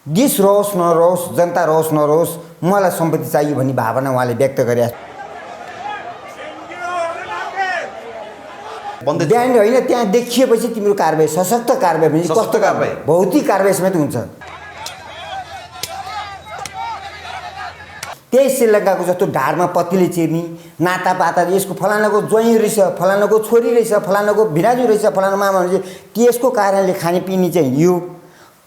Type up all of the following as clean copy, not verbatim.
देश रहोस् नरहोस्, जनता रहोस् नरहोस्, मलाई सम्पत्ति चाहियो भन्ने भावना उहाँले व्यक्त गरे। ब्यान्ड होइन, त्यहाँ देखिएपछि तिम्रो कारबाही सशक्त कारबाही भने कस्तो कारबाही, भौतिक कारबाही समेत हुन्छ। त्यही श्रीलङ्काको जस्तो ढाडमा पत्तीले चिर्ने, नातापाता यसको फलानाको ज्वाइँ रहेछ, फलानाको छोरी रहेछ, फलानाको भिनाजु रहेछ, फलाना मामा रहेछ, त्यसको कारणले खानेपिने चाहिँ यो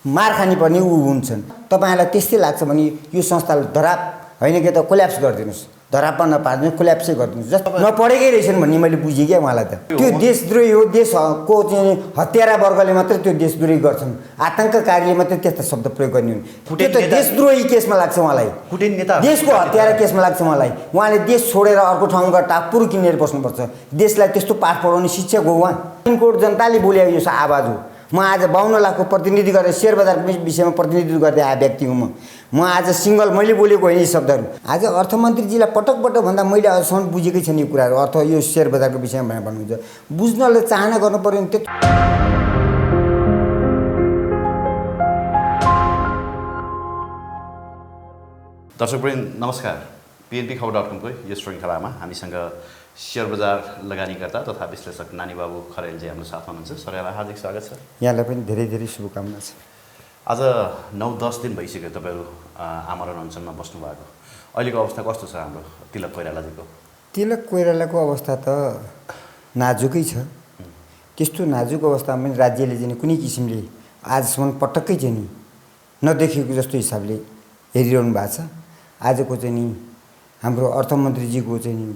मार खाने पर्ने ऊ हुन्छन्। तपाईँलाई त्यस्तै लाग्छ भने यो संस्थाले धराप होइन कि त कोल्याप्स गरिदिनुहोस्, धरापमा नपारिदिनु कोल्याप्सै गरिदिनुहोस्। जस्तो नपढेकै रहेछन् भन्ने मैले बुझेँ क्या उहाँलाई त। त्यो देशद्रोही हो, देशको चाहिँ हत्यारा वर्गले मात्रै त्यो देशद्रोही गर्छन्, आतङ्ककारीले मात्रै त्यस्ता शब्द प्रयोग गर्ने हुन्। त्यो त देशद्रोही केसमा लाग्छ उहाँलाई, देशको हत्यारा केसमा लाग्छ उहाँलाई। उहाँले देश छोडेर अर्को ठाउँमा टापुर किनेर बस्नुपर्छ। देशलाई त्यस्तो पाठ पढाउने शिक्षक हो उहाँ। पिनकोड जनताले बोलेको यो आवाज हो। म आज 52 लाखको प्रतिनिधि गरेर सेयर बजारको विषयमा प्रतिनिधित्व गर्दै आए व्यक्ति हुँ म आज सिङ्गल मैले बोलेको होइन यी शब्दहरू। आज अर्थमन्त्रीजीलाई पटक पटक भन्दा मैले अझसम्म बुझेकै छैन यो कुराहरू, अर्थ यो सेयर बजारको विषयमा भनेर भन्नुहुन्छ। बुझ्नलाई चाहना गर्नु पर्यो नि। त्यो दर्शकवृन्द नमस्कार। PNP खबर.com को यो श्रृङ्खलामा हामीसँग सेयर बजार लगानीकर्ता तथा विश्लेषक नानीबाबु खरेलजी हाम्रो साथमा हुनुहुन्छ। सर, यहाँलाई हार्दिक स्वागत छ। यहाँलाई पनि धेरै धेरै शुभकामना छ। आज 9-10 दिन भइसक्यो तपाईँहरू आमरण अनसनमा बस्नुभएको। अहिलेको अवस्था कस्तो छ हाम्रो तिलक कोइरालाजीको? तिलक कोइरालाको अवस्था त नाजुकै छ। त्यस्तो नाजुक अवस्थामा पनि राज्यले चाहिँ कुनै किसिमले आजसम्म पटक्कै चाहिँ नि नदेखेको जस्तो हिसाबले हेरिरहनु भएको छ। आजको चाहिँ नि हाम्रो अर्थमन्त्रीजीको चाहिँ नि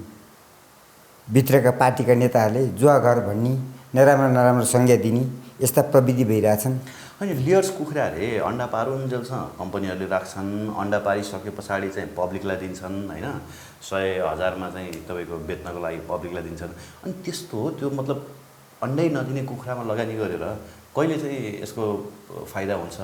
भित्रका पार्टीका नेताहरूले जुवा घर भन्ने, नराम्रो नराम्रो संज्ञा दिने यस्ता प्रविधि भइरहेछन्। अनि लेयर्स कुखुराहरूले अन्डा पारुन्जेलसँग कम्पनीहरूले राख्छन्, अन्डा पारिसके पछाडि चाहिँ पब्लिकलाई दिन्छन् होइन, 100,000मा चाहिँ तपाईँको बेच्नको लागि पब्लिकलाई दिन्छन्। अनि त्यस्तो त्यो मतलब अन्डै नदिने कुखुरामा लगानी गरेर कहिले चाहिँ यसको फाइदा हुन्छ?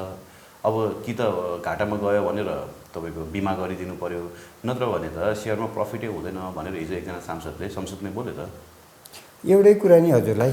अब कि त घाटामा गयो भनेर तपाईँको बिमा गरिदिनु पर्यो, नत्र भने त सेयरमा प्रफिटै हुँदैन भनेर हिजो एकजना सांसदले संसदमै बोल्यो त। एउटै कुरा नि हजुरलाई,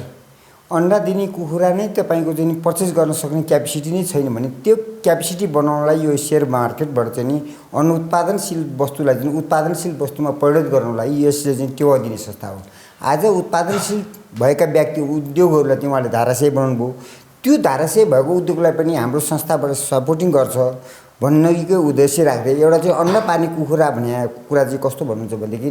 अन्डा दिने कुखुरा नै तपाईँको चाहिँ पर्चेस गर्न सक्ने क्यापेसिटी नै छैन भने त्यो क्यापेसिटी बनाउनलाई यो सेयर मार्केटबाट चाहिँ नि अनुत्पादनशील वस्तुलाई चाहिँ उत्पादनशील वस्तुमा परिणत गर्नलाई यसले चाहिँ टेवा दिने संस्था हो। आज उत्पादनशील भएका व्यक्ति उद्योगहरूलाई चाहिँ उहाँले धाराशय बनाउनु भयो। त्यो धाराशय भएको उद्योगलाई पनि हाम्रो संस्थाबाट सपोर्टिङ गर्छ भन्नेकै उद्देश्य राख्दै एउटा चाहिँ अन्डा पार्ने कुखुरा भन्ने कुरा चाहिँ कस्तो भन्नुहुन्छ भनेदेखि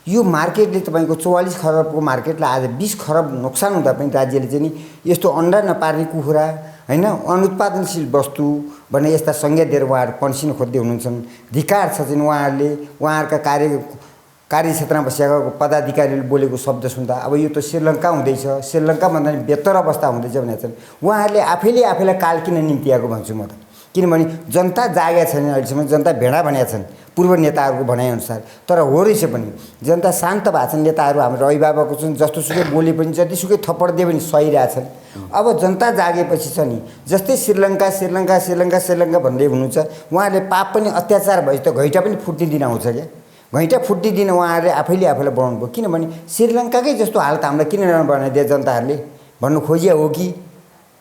यो मार्केटले तपाईँको 44 खरबको मार्केटलाई आज 20 खरब नोक्सान हुँदा पनि राज्यले चाहिँ नि यस्तो अन्डा नपार्ने कुखुरा होइन, अनुत्पादनशील वस्तु भन्ने यस्ता संज्ञा दिएर उहाँहरू पन्सिन खोज्दै हुनुहुन्छ। धिक्कार छ चाहिँ उहाँहरूका कार्यक्षेत्रमा बसेका पदाधिकारीले बोलेको शब्द सुन्दा अब यो त श्रीलङ्का हुँदैछ, श्रीलङ्का भन्दा नि बेहतर अवस्था हुँदैछ भनेर चाहिँ उहाँहरूले आफैलाई काल किन निम्ति आएको भन्छु म त। किनभने जनता जागेका छैन, अहिलेसम्म जनता भेडा भनेका छन् पूर्व नेताहरूको भनाइअनुसार। तर हो रहेछ पनि जनता शान्त भएको छन्। नेताहरू हाम्रो अभिभावकको छन्, जस्तोसुकै बोले पनि जतिसुकै थप्पड दिए पनि सहिरहेछन्। अब जनता जागेपछि छ नि जस्तै श्रीलङ्का भन्दै हुनुहुन्छ, उहाँहरूले पाप पनि अत्याचार भएपछि त घैँटा पनि फुट्ने दिन आउँछ क्या। घैँटा फुट्ने दिन उहाँहरूले आफैलाई बनाउनु भयो। किनभने श्रीलङ्काकै जस्तो हालत हामीलाई किन बनाइदिए जनताहरूले भन्नु खोजिया हो कि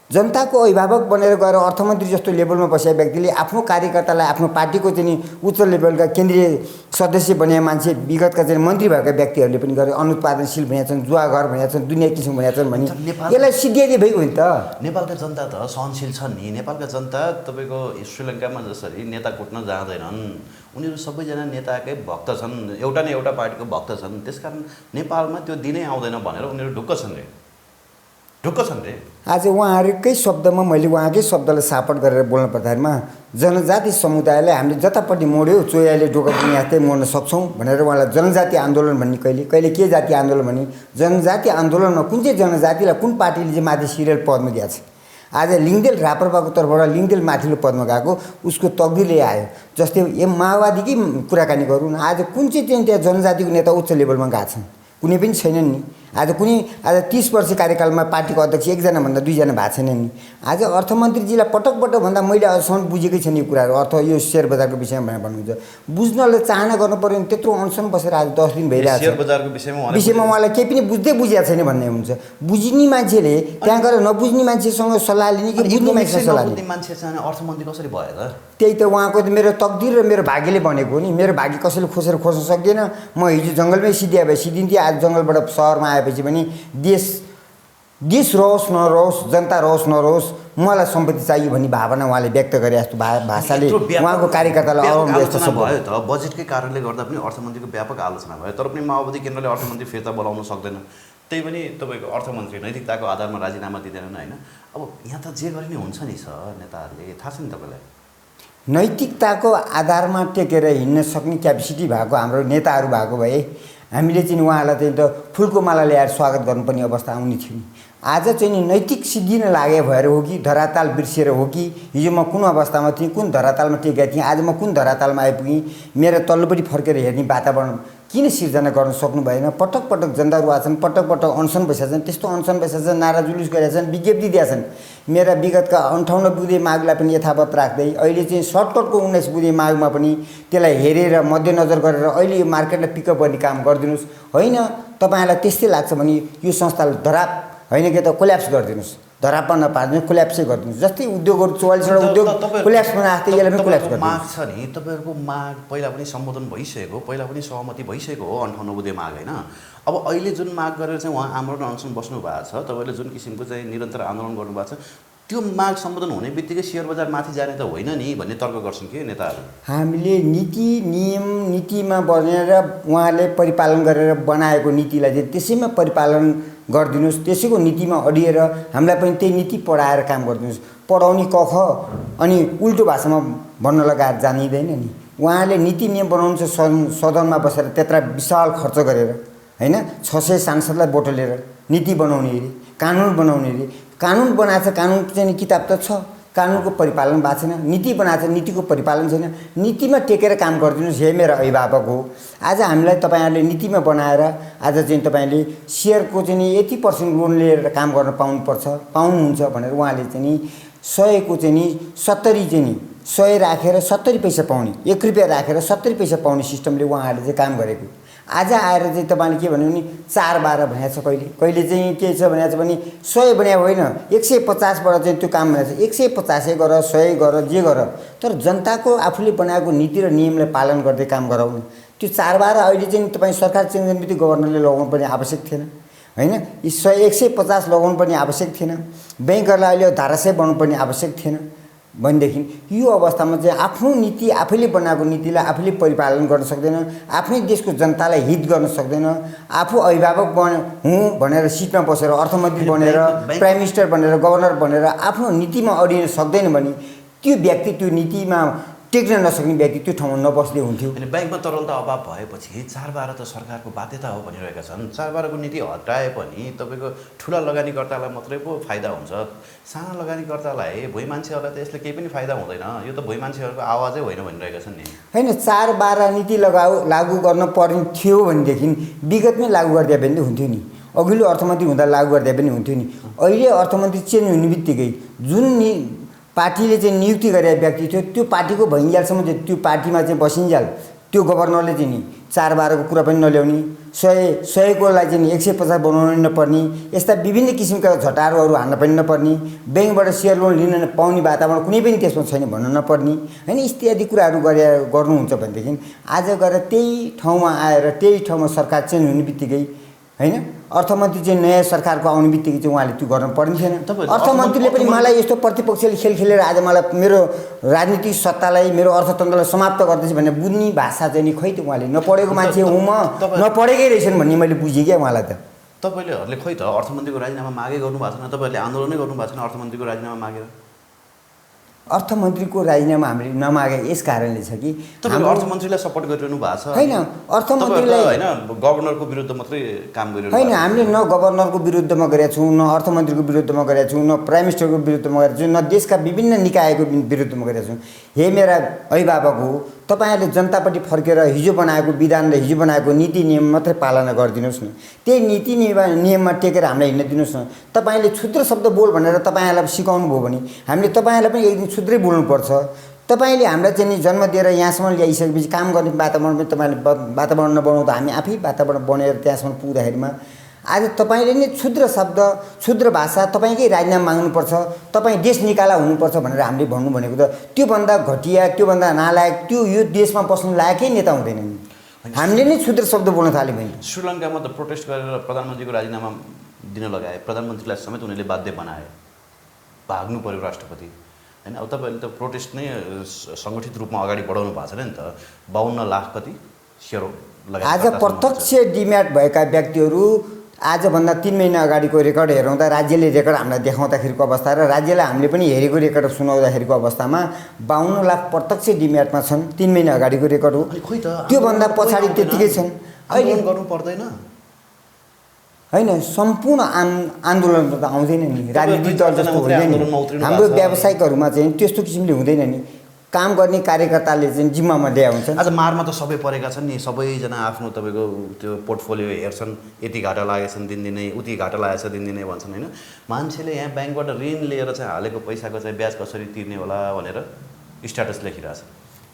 जनताको अभिभावक बनेर गएर अर्थमन्त्री जस्तो लेभलमा बसेका व्यक्तिले आफ्नो कार्यकर्तालाई आफ्नो पार्टीको चाहिँ उच्च लेभलका केन्द्रीय सदस्य बनेका मान्छे विगतका चाहिँ मन्त्री भएका व्यक्तिहरूले पनि गरेर अनुत्पादनशील भनेका छन्, जुवा घर भनेका छन्, दुनियाँ किसिम भनेका छन् भने यसलाई सिद्धियादी भइगयो नि त। नेपालका जनता त सहनशील छन् नि। नेपालका जनता तपाईँको श्रीलङ्कामा जसरी नेता कुट्न जाँदैनन्, उनीहरू सबैजना नेताकै भक्त छन्, एउटा न एउटा पार्टीको भक्त छन्। त्यसकारण नेपालमा त्यो दिनै आउँदैन भनेर उनीहरू ढुक्क छन् रे। आज उहाँहरूकै शब्दमा मैले उहाँकै शब्दलाई सापट गरेर बोल्न पर्दाखेरिमा जनजाति समुदायलाई हामीले जतापट्टि मोड्यो चोयाले डोका पनि यस्तै मोड्न सक्छौँ भनेर उहाँलाई जनजाति आन्दोलन भन्ने कहिले के जाति आन्दोलन भन्ने जनजाति आन्दोलनमा कुन चाहिँ जनजातिलाई कुन पार्टीले चाहिँ माथि सिरियल पदमा गएको छ। आज लिङ्गदेल राप्रपाको तर्फबाट लिङ्गदेल माथिल्लो पदमा गएको उसको तकदिरले आयो। जस्तै माओवादीकै कुराकानी गरौँ न, आज कुन चाहिँ त्यहाँ जनजातिको नेता उच्च लेभलमा गएको छन्? कुनै पनि छैनन् नि। आज 30 वर्ष कार्यकालमा पार्टीको अध्यक्ष एकजना भन्दा दुईजना भएको छैन नि। आज अर्थमन्त्रीजीलाई पटक भन्दा मैले अझसम्म बुझेकै छैन यो कुराहरू, अर्थ यो सेयर बजारको विषयमा भनेर भन्नुहुन्छ। बुझ्नलाई चाहना गर्नु पर्यो नि, त्यत्रो अनसन बसेर आज 10 दिन भइरहेको छ। सेयर बजारको विषयमा उहाँलाई केही पनि बुझेको छैन भन्ने हुन्छ। बुझ्ने मान्छेले त्यहाँ गएर नबुझ्ने मान्छेसँग सल्लाह लिने कि बुझ्ने मान्छेसँग सल्लाह लिने? मान्छे चाहिँ अर्थमन्त्री कसरी भयो त? त्यही त उहाँको मेरो तकदिर र मेरो भाग्यले भनेको हो नि। मेरो भाग्य कसैले खोज्न सक्दैन। म हिजो जङ्गलमै सिधिन्थेँ, आज जङ्गलबाट सहरमा आएपछि पनि देश रहोस् नरहोस्, जनता रहोस् नरहोस्, मलाई सम्पत्ति चाहियो भन्ने भावना उहाँले व्यक्त गरे जस्तो भाषाले उहाँको कार्यकर्तालाई आलोचना भयो त। बजेटकै कारणले गर्दा पनि अर्थमन्त्रीको व्यापक आलोचना भयो, तर पनि माओवादी केन्द्रले अर्थमन्त्री फिर्ता बोलाउन सक्दैन। त्यही पनि तपाईँको अर्थमन्त्री नैतिकताको आधारमा राजीनामा दिँदैनन् होइन। अब यहाँ त जे गरे नि हुन्छ नि सर, नेताहरूले थाहा छ नि तपाईँलाई। नैतिकताको आधारमा टेकेर हिँड्न सक्ने क्यापेसिटी भएको हाम्रो नेताहरू भएको भए हामीले चाहिँ उहाँलाई चाहिँ त फुलको माला ल्याएर स्वागत गर्नुपर्ने अवस्था आउने थियो नि। आज चाहिँ नि नैतिक सिद्धिन लागे भएर हो कि धराताल बिर्सिएर हो कि हिजो म कुन अवस्थामा थिएँ, कुन धरातालमा टेकेको थिएँ, आज म कुन धरातालमा आइपुगेँ, मेरो तल्लोपट्टि फर्केर हेर्ने वातावरण किन सिर्जना गर्न सक्नु भएन? पटक जनताहरू आछन्, पटक अनसन बसेका छन्, त्यस्तो अनसन बसेका छन्, नारा जुलुस गरेका छन्, विज्ञप्ति दिएका छन्। मेरा विगतका 58 बुँदे मागलाई पनि यथावत राख्दै अहिले चाहिँ सर्टकटको 19 बुँदे मागमा पनि त्यसलाई हेरेर मध्यनजर गरेर अहिले यो मार्केटलाई पिकअप गर्ने काम गरिदिनुहोस्। होइन तपाईँलाई त्यस्तै लाग्छ भने यो संस्थालाई धराप होइन कि त कोल्याप्स गरिदिनुहोस्, धरापमा नपार्नु कोल्याप्सै गरिदिनुहोस्। जस्तै उद्योगहरू 44वटा उद्योग कोल्याप्स बनाएको यसलाई पनि कोल्याप्स गरिदिनुहोस्। माग छ नि तपाईँहरूको, माग पहिला पनि सम्बोधन भइसकेको, पहिला पनि सहमति भइसकेको हो 58 बुँदे माग होइन। अब अहिले जुन माग गरेर चाहिँ उहाँ आन्दोलन अनसन बस्नु भएको छ, तपाईँले जुन किसिमको चाहिँ निरन्तर आन्दोलन गर्नुभएको छ, त्यो माग सम्बोधन हुने बित्तिकै सेयर बजार माथि जाने त होइन नि भन्ने तर्क गर्छन् कि नेताहरू। हामीले नीतिमा बनेर उहाँले परिपालन गरेर बनाएको नीतिलाई चाहिँ त्यसैमा परिपालन गरिदिनुहोस्, त्यसैको नीतिमा अडिएर हामीलाई पनि त्यही नीति पढाएर काम गरिदिनुहोस्। पढाउने कख अनि उल्टो भाषामा भन्न लगाएर जानिँदैन नि। उहाँले नीति नियम बनाउनु छ सदनमा बसेर त्यत्रा विशाल खर्च गरेर होइन, 600 सांसदलाई बोटलेर नीति बनाउने अरे, कानुन बनाउने अरे। कानुन बनाएको छ, कानुन चाहिँ किताब त छ, कानुनको परिपालन भएको छैन। नीति बनाएको छ, नीतिको परिपालन छैन। नीतिमा टेकेर काम गरिदिनुहोस्, हे मेरो अभिभावक हो। आज हामीलाई तपाईँहरूले नीतिमा बनाएर आज चाहिँ तपाईँले सेयरको चाहिँ यति % लोन लिएर काम गर्न पाउनुहुन्छ भनेर उहाँले चाहिँ नि 100 को चाहिँ नि 70 चाहिँ नि 100 राखेर 70 पैसा पाउने, 1 रुपियाँ राखेर 70 पैसा पाउने सिस्टमले उहाँहरूले चाहिँ काम गरेको। आज आएर चाहिँ तपाईँले के भन्यो भने 4-12 भनेको छ, कहिले चाहिँ के छ भनेको छ भने 100 बनाएको होइन, 150बाट चाहिँ त्यो काम भनेको छ। 150 गर, 100 गर, जे गर, तर जनताको आफूले बनाएको नीति र नियमलाई पालन गर्दै काम गराउनु। त्यो 4-12 अहिले चाहिँ तपाईँ सरकार चेन्ज गर्ने बित्तिकै गभर्नरले लगाउनु पर्ने आवश्यक थिएन होइन। 150 लगाउनु पर्ने आवश्यक थिएन। ब्याङ्कहरूलाई अहिले धाराशय बनाउनु पर्ने आवश्यक थिएन भनेदेखि यो अवस्थामा चाहिँ आफ्नो नीति आफैले बनाएको नीतिलाई आफैले परिपालन गर्न सक्दैन, आफ्नै देशको जनतालाई हित गर्न सक्दैन। आफू अभिभावक हुँ भनेर सिटमा बसेर अर्थमन्त्री बनेर प्राइम मिनिस्टर बनेर गभर्नर बनेर आफ्नो नीतिमा अडिन सक्दैन भने त्यो व्यक्ति त्यो नीतिमा टेक्न नसक्ने व्यक्ति त्यो ठाउँमा नबस्दै हुन्थ्यो। अनि ब्याङ्कमा तरलता अभाव भएपछि 4-12 त सरकारको बाध्यता हो भनिरहेका छन्। 4-12 को नीति हटाए पनि तपाईँको ठुला लगानीकर्तालाई मात्रै पो फाइदा हुन्छ, साना लगानीकर्तालाई भुइँ मान्छेहरूलाई त यसले केही पनि फाइदा हुँदैन, यो त भुइँ मान्छेहरूको आवाजै होइन भनिरहेका छन् नि। होइन 4-12 नीति लागू गर्न पर्ने थियो भनेदेखि विगतमै लागू गरिदिए पनि हुन्थ्यो नि, अघिल्लो अर्थमन्त्री हुँदा लागू गरिदिए पनि हुन्थ्यो नि। अहिले अर्थमन्त्री चेन्ज हुने बित्तिकै जुन पार्टीले चाहिँ नियुक्ति गरेको व्यक्ति थियो त्यो पार्टीको भइन्जेलसम्म चाहिँ त्यो पार्टीमा चाहिँ बसिन्जेल त्यो गभर्नरले चाहिँ नि 4-12 को कुरा पनि नल्याउने, 100 को लागि चाहिँ 150 बनाउनु नपर्ने, यस्ता विभिन्न किसिमका झटारोहरू हान्न पनि नपर्ने, ब्याङ्कबाट सेयर लोन लिन पाउने वातावरण कुनै पनि त्यसमा छैन भन्न नपर्ने होइन, इत्यादि कुराहरू गर्नुहुन्छ भनेदेखि आज गएर त्यही ठाउँमा आएर त्यही ठाउँमा सरकार चेन्ज हुने बित्तिकै होइन अर्थमन्त्री चाहिँ नयाँ सरकारको आउने बित्तिकै चाहिँ उहाँले त्यो गर्नु पर्ने थिएन। अर्थमन्त्रीले पनि मलाई यस्तो प्रतिपक्षले खेलेर आज मलाई मेरो राजनीतिक सत्तालाई मेरो अर्थतन्त्रलाई समाप्त गर्दैछ भन्ने बुझ्ने भाषा चाहिँ नि खै त उहाँले नपढेको मान्छे हुँ म, नपढेकै रहेछन् भन्ने मैले बुझेँ क्या उहाँलाई। त तपाईँले खै त अर्थमन्त्रीको राजीनामा मागे गर्नुभएको छैन, तपाईँहरूले आन्दोलनै गर्नुभएको छैन अर्थमन्त्रीको राजीनामा मागेर? अर्थमन्त्रीको राजीनामा हामीले नमागे यस कारणले छ कि तपाईहरु अर्थमन्त्रीलाई सपोर्ट गरिरहनु भएको छ हैन अर्थमन्त्रीलाई हैन गभर्नरको विरुद्ध मात्रै काम गरिरहनु हैन हामीले न गभर्नरको विरुद्धमा गरेका छौँ न अर्थमन्त्रीको विरुद्धमा गरेका छौँ न प्राइम मिनिस्टरको विरुद्धमा गरेका छौँ न देशका विभिन्न निकायको विरुद्धमा गरेका छौँ हे मेरा अभिभावक हो तपाईहरुले जनतापट्टि फर्केर हिजो बनाएको विधान र हिजो बनाएको नीति नियम मात्रै पालना गरिदिनुस् न त्यही नीति नियममा टेकेर हामीलाई हिँड्न दिनुस् न तपाईले क्षुद्र शब्द बोल भनेर तपाईहरुलाई सिकाउनु भयो भने हामीले तपाईहरुलाई पनि एक दिन क्षुद्रै बोल्नुपर्छ तपाईले हामीलाई चाहिँ जन्म दिएर यहाँसम्म ल्याइसकेपछि काम गर्ने वातावरण पनि तपाईले वातावरण नबनाउँदा हामी आफै वातावरण बनेर त्यहाँसम्म पुग्दाखेरिमा आज तपाईले नै क्षुद्र शब्द क्षुद्र भाषा तपाईकै राजीनामा माग्नुपर्छ तपाई देश निकाला हुनुपर्छ भनेर हामीले भन्नु भनेको त त्योभन्दा घटिया त्योभन्दा नालायक त्यो यो देशमा बस्नु लायकै नेता हुँदैन नि हामीले नै क्षुद्र शब्द बोल्न थाल्यौँ भने श्रीलङ्कामा त प्रोटेस्ट गरेर प्रधानमन्त्रीको राजीनामा दिन लगाए प्रधानमन्त्रीलाई समेत उनीहरूले बाध्य बनाए भाग्नु पर्यो राष्ट्रपति हैन अब तपाईहरुले त प्रोटेस्ट नै संगठित रूपमा अगाडि बढाउनु भएको छैन नि त 52 लाख कति सेयर लगाए आज प्रत्यक्ष डिम्याट भएका व्यक्तिहरू आजभन्दा 3 महिना अगाडिको रेकर्ड हेरौँदा राज्यले रेकर्ड हामीलाई देखाउँदाखेरिको अवस्था र राज्यलाई हामीले पनि हेरेको रेकर्ड सुनाउँदाखेरिको अवस्थामा 52 लाख प्रत्यक्ष डिम्याटमा छन् 3 महिना अगाडिको रेकर्ड हो त्योभन्दा पछाडि त्यतिकै छन् अहिले गर्नु पर्दैन हैन सम्पूर्ण आन्दोलन त आउँदैन नि राजनीतिक दल जस्तो हुँदैन नि हाम्रो व्यावसायिकहरुमा चाहिँ त्यस्तो किसिमले हुँदैन नि काम गर्ने कार्यकर्ताले चाहिँ जिम्मामा ल्याए हुन्छ आज मारमा त सबै परेका छन् नि सबैजना आफ्नो तपाईको त्यो पोर्टफोलियो हेर्छन् यति घाटा लागेछन् दिनदिनै उति घाटा लागेछ दिनदिनै भन्छन् हैन मान्छेले यहाँ बैंकबाट ऋण लिएर चाहिँ हालेको पैसाको चाहिँ ब्याज कसरी तिर्ने होला भनेर स्ट्याटस लेखिरहेछ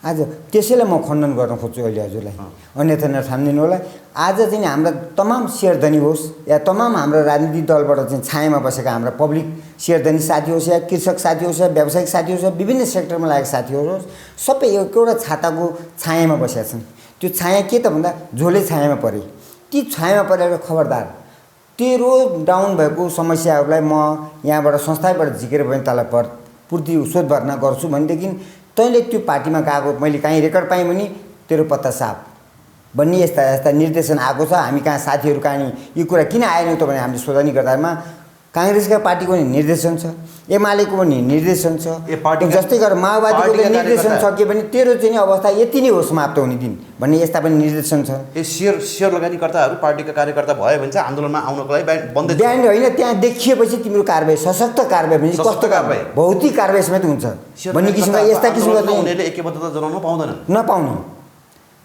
आज त्यसैलाई म खण्डन गर्न खोज्छु अहिले हजुरलाई अन्यथा नठान्दिनु होला आज चाहिँ हाम्रा तमाम शेयरधनी होस् या तमाम हाम्रो राजनीतिक दलबाट चाहिँ छायामा बसेका हाम्रा पब्लिक शेयरधनी साथी होस् या कृषक साथी होस् या व्यावसायिक साथी होस् या विभिन्न सेक्टरमा लागेका साथीहरू होस् सबै एउटा छाताको छायामा बसेका छन् त्यो छाया के त भन्दा झोले छायामा परे ती छायामा परेर खबरदार तेरो डाउन भएको समस्याहरूलाई म यहाँबाट संस्थाबाट झिकेर पनि तलाई पूर्ति शोध भर्ना गर्छु भनेदेखि तैँले त्यो पार्टीमा गएको मैले कहीँ रेकर्ड पाएँ भने तेरो पत्ता साफ भन्ने यस्ता यस्ता निर्देशन आएको छ हामी कहाँ साथीहरू कहाँ यो कुरा किन आएन त भने हामीले सोधनी गर्दामा कांग्रेसका पार्टीको पनि निर्देशन छ एमालेको पनि निर्देशन छ जस्तै गरेर माओवादीको निर्देशन छ के भने तेरो चाहिँ अवस्था यति नै हो समाप्त हुने दिन भन्ने यस्ता पनि निर्देशन छ ए शेयर लगानीकर्ताहरू पार्टीका कार्यकर्ता भयो भने चाहिँ आन्दोलनमा आउनको लागि बन्द ब्यान्ड होइन त्यहाँ देखिएपछि तिम्रो कारबाही सशक्त कारबाही भने कस्तो कारबाही भौतिक कारबाही समेत हुन्छ भन्ने किसिमका यस्ता किसिमका उनीहरूले एकबद्धता जनाउन पाउँदैन नपाउने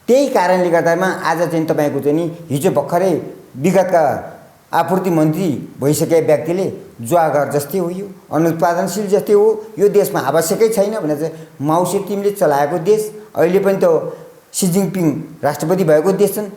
त्यही कारणले गर्दामा आज चाहिँ तपाईको चाहिँ नि हिजो भर्खरै विगतका आपूर्ति मन्त्री भइसकेका व्यक्तिले जुवागर जस्तै हो यो अनुत्पादनशील जस्तै हो यो देशमा आवश्यकै छैन भने चाहिँ माउसे टिमले चलाएको देश अहिले पनि त सी जिनपिङ राष्ट्रपति भएको देश छन्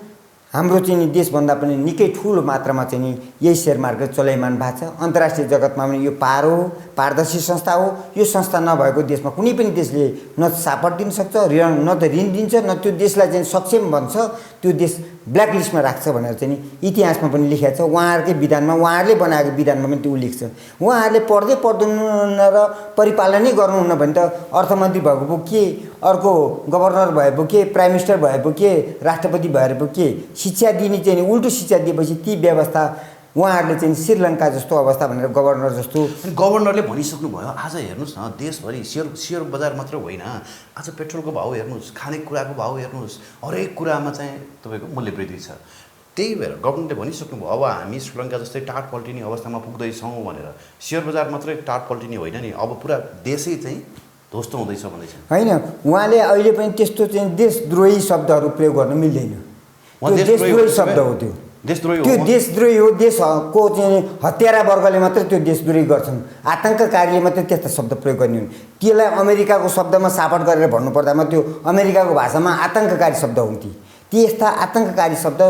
हाम्रो चाहिँ देशभन्दा पनि निकै ठुलो मात्रामा चाहिँ यही शेयर मार्केट चलायमान भएको छ अन्तर्राष्ट्रिय जगतमा पनि यो पार हो पारदर्शी संस्था हो यो संस्था नभएको देशमा कुनै पनि देशले न सापट दिन सक्छ न त ऋण दिन्छ न त्यो देशलाई चाहिँ सक्षम बन्छ त्यो देश ब्ल्याक लिस्टमा राख्छ भनेर चाहिँ इतिहासमा पनि लेखेको छ उहाँहरुकै विधानमा उहाँहरुले बनाएको विधानमा पनि त्यो लेख्छ उहाँहरुले पढ्दै पढ्दैन र परिपालनै गर्नुहुन्न भने त अर्थमन्त्री भएको पो के अर्को गभर्नर भए पो के प्राइम मिनिस्टर भए पो के राष्ट्रपति भएर पो के शिक्षा दिने चाहिँ उल्टो शिक्षा दिएपछि ती व्यवस्था उहाँहरुले चाहिँ श्रीलङ्का जस्तो अवस्था भनेर गभर्नर जस्तो गभर्नरले भनिसक्नु भयो आज हेर्नुस् न देशभरि शेयर बजार मात्र होइन आज पेट्रोलको भाउ हेर्नुस् खानेकुराको भाउ हेर्नुस् हरेक कुरामा चाहिँ तपाईको मूल्य वृद्धि छ त्यही भएर गभर्नरले भनिसक्नु भयो अब हामी श्रीलङ्का जस्तै टाट पल्टिने अवस्थामा पुग्दै छौं भनेर शेयर बजार मात्रै टाट पल्टिने होइन नि अब पुरा देशै चाहिँ ध्वस्त हुँदैछ भन्दै छ हैन उहाँले अहिले पनि त्यस्तो चाहिँ देशद्रोही शब्दहरू प्रयोग गर्न मिल्दैन त्यो देशद्रोही शब्द हो त्यो देशद्रोही हो देशको चाहिँ हत्यारा वर्गले मात्रै त्यो देशद्रोही गर्छन् आतंककारीले मात्रै त्यस्ता शब्द प्रयोग गर्ने हुन् त्यसलाई अमेरिकाको शब्दमा सापट गरेर भन्नुपर्दामा त्यो अमेरिकाको भाषामा आतंककारी शब्द हुन्थे त्यस्ता आतंककारी शब्द